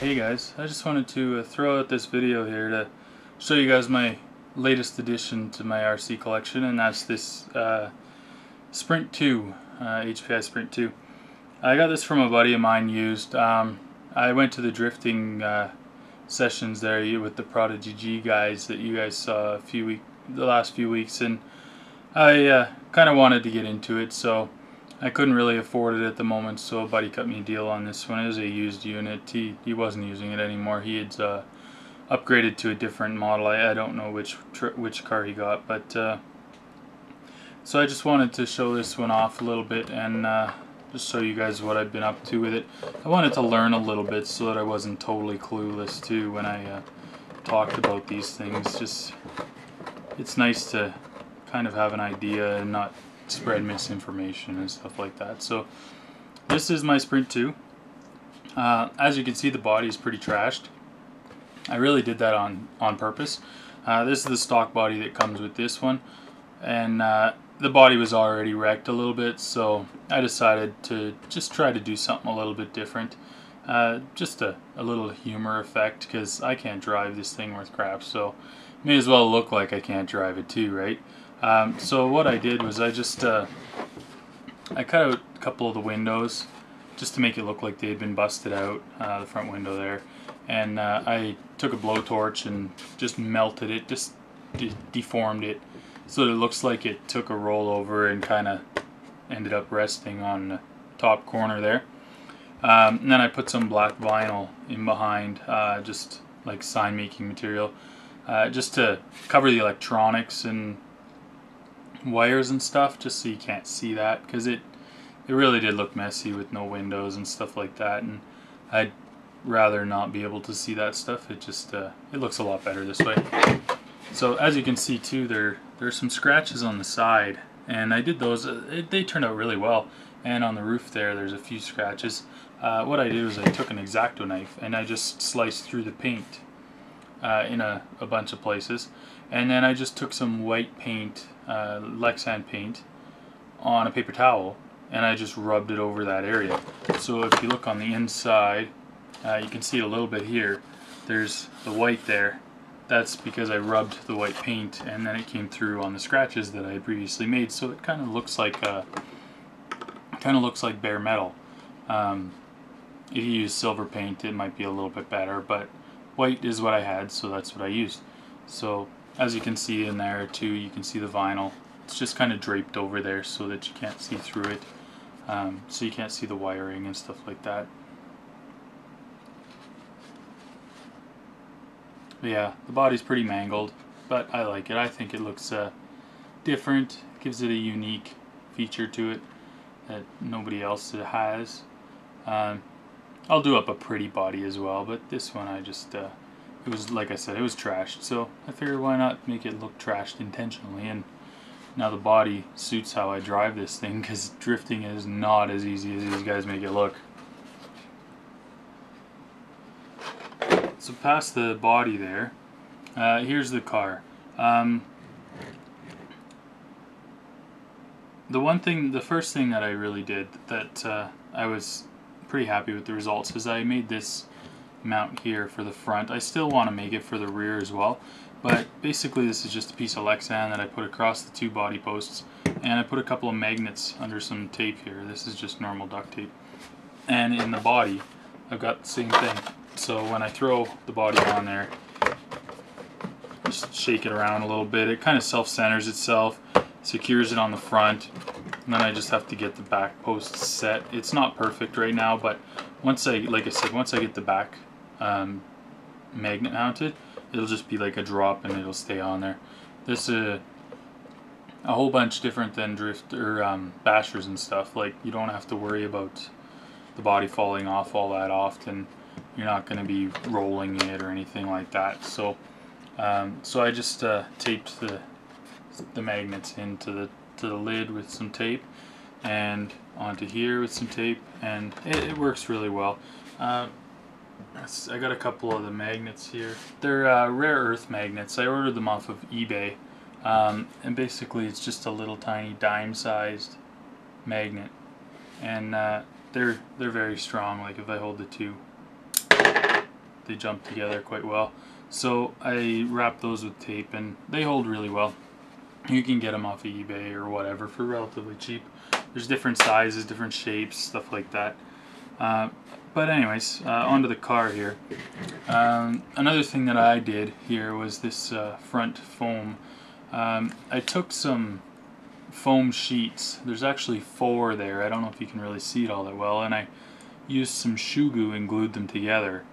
Hey guys, I just wanted to throw out this video here to show you guys my latest addition to my RC collection, and that's this Sprint 2, HPI Sprint 2. I got this from a buddy of mine used. I went to the drifting sessions there with the Prodigy-G guys that you guys saw the last few weeks, and I kind of wanted to get into it, so I couldn't really afford it at the moment, so a buddy cut me a deal on this one. It was a used unit. He wasn't using it anymore. He had upgraded to a different model. I don't know which car he got, but so I just wanted to show this one off a little bit and just show you guys what I've been up to with it. I wanted to learn a little bit so that I wasn't totally clueless too when I talked about these things. Just it's nice to kind of have an idea and not spread misinformation and stuff like that. So this is my Sprint 2. As you can see, the body is pretty trashed. I really did that on purpose. This is the stock body that comes with this one, and the body was already wrecked a little bit, so I decided to just try to do something a little bit different. Just a little humor effect, because I can't drive this thing worth crap, so may as well look like I can't drive it too, right? So what I did was I just I cut out a couple of the windows just to make it look like they had been busted out, the front window there, and I took a blowtorch and just melted it, just deformed it so that it looks like it took a rollover and kind of ended up resting on the top corner there. And then I put some black vinyl in behind, just like sign making material, just to cover the electronics and wires and stuff, just so you can't see that, because it really did look messy with no windows and stuff like that, and I'd rather not be able to see that stuff. It just it looks a lot better this way. So as you can see too, there's some scratches on the side, and I did those. They turned out really well, and on the roof there's a few scratches. What I did was I took an X-Acto knife and I just sliced through the paint in a bunch of places, and then I just took some white paint, Lexan paint, on a paper towel, and I just rubbed it over that area. So if you look on the inside, you can see it a little bit here. There's the white there. That's because I rubbed the white paint, and then it came through on the scratches that I had previously made. So it kind of looks like bare metal. If you use silver paint, it might be a little bit better, but white is what I had, so that's what I used. So as you can see in there too, you can see the vinyl. It's just kind of draped over there so that you can't see through it. So you can't see the wiring and stuff like that. But yeah, the body's pretty mangled, but I like it. I think it looks different. Gives it a unique feature to it that nobody else has. I'll do up a pretty body as well, but this one I just it was, like I said, it was trashed, so I figured why not make it look trashed intentionally. And now the body suits how I drive this thing, because drifting is not as easy as these guys make it look. So past the body there, here's the car. The first thing that I really did that I was pretty happy with the results is I made this mount here for the front. I still want to make it for the rear as well, but basically this is just a piece of Lexan that I put across the two body posts, and I put a couple of magnets under some tape here. This is just normal duct tape, and in the body I've got the same thing. So when I throw the body on there, just shake it around a little bit, it kind of self-centers itself, secures it on the front, and then I just have to get the back posts set. It's not perfect right now, but once like I said, once I get the back magnet mounted, it'll just be like a drop and it'll stay on there. This is a whole bunch different than drift or bashers and stuff. Like, you don't have to worry about the body falling off all that often. You're not going to be rolling it or anything like that. So so I just taped the magnets into the lid with some tape, and onto here with some tape, and it works really well. I got a couple of the magnets here. They're rare earth magnets. I ordered them off of eBay, and basically it's just a little tiny dime-sized magnet, and they're very strong. Like if I hold the two, they jump together quite well. So I wrapped those with tape, and they hold really well. You can get them off of eBay or whatever for relatively cheap. There's different sizes, different shapes, stuff like that. But anyways, onto the car here. Another thing that I did here was this front foam. I took some foam sheets. There's actually 4 there. I don't know if you can really see it all that well. And I used some shoe glue and glued them together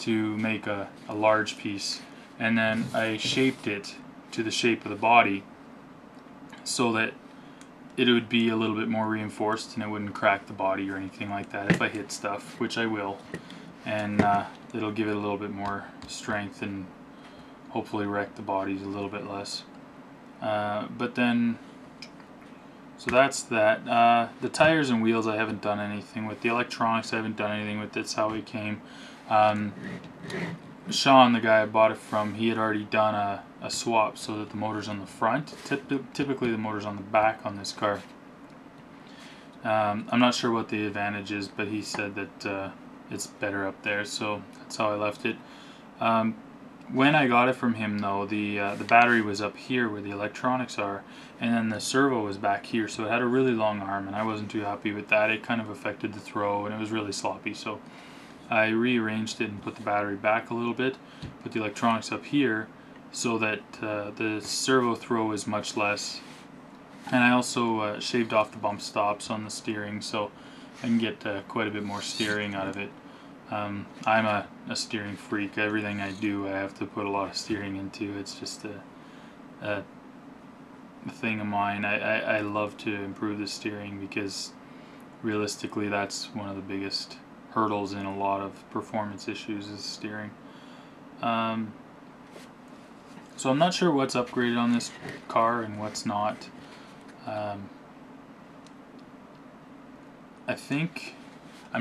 to make a large piece. And then I shaped it to the shape of the body so that it would be a little bit more reinforced and it wouldn't crack the body or anything like that if I hit stuff, which I will. And it'll give it a little bit more strength and hopefully wreck the bodies a little bit less. But then, so that's that. The tires and wheels I haven't done anything with. The electronics I haven't done anything with. That's how it came. Sean, the guy I bought it from, he had already done a swap so that the motor's on the front. Typically the motor's on the back on this car. I'm not sure what the advantage is, but he said that it's better up there, so that's how I left it. When I got it from him though, the battery was up here where the electronics are, and then the servo was back here, so it had a really long arm, and I wasn't too happy with that. It kind of affected the throw, and it was really sloppy, so I rearranged it and put the battery back a little bit, put the electronics up here so that the servo throw is much less. And I also shaved off the bump stops on the steering so I can get quite a bit more steering out of it. I'm a steering freak. Everything I do I have to put a lot of steering into. It's just a thing of mine. I love to improve the steering because realistically that's one of the biggest hurdles in a lot of performance issues is steering. So I'm not sure what's upgraded on this car and what's not. I'm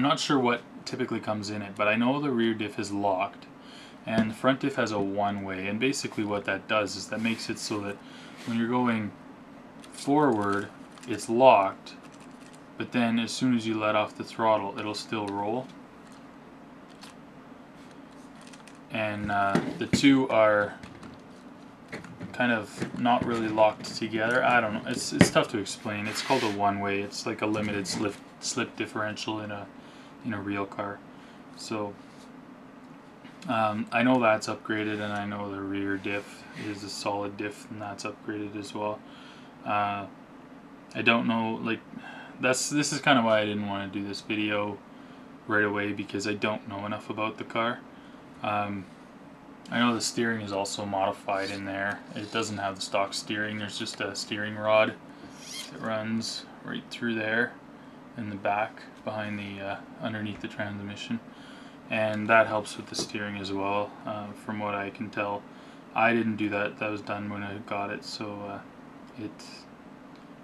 not sure what typically comes in it, but I know the rear diff is locked and the front diff has a one-way, and basically what that does is that makes it so that when you're going forward it's locked, but then as soon as you let off the throttle it'll still roll. And the two are kind of not really locked together. I don't know, it's tough to explain. It's called a one-way. It's like a limited slip differential in a real car. So I know that's upgraded, and I know the rear diff is a solid diff, and that's upgraded as well. I don't know, like this is kind of why I didn't want to do this video right away, because I don't know enough about the car. I know the steering is also modified in there. It doesn't have the stock steering. There's just a steering rod that runs right through there in the back behind the underneath the transmission, and that helps with the steering as well, from what I can tell. I didn't do that. That was done when I got it, so it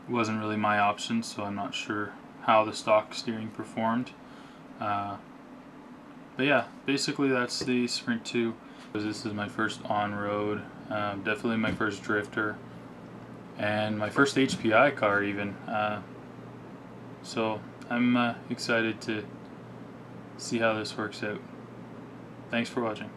wasn't really my option, so I'm not sure how the stock steering performed. But yeah, basically that's the Sprint 2. This is my first on-road, definitely my first drifter, and my first HPI car even. So I'm excited to see how this works out. Thanks for watching.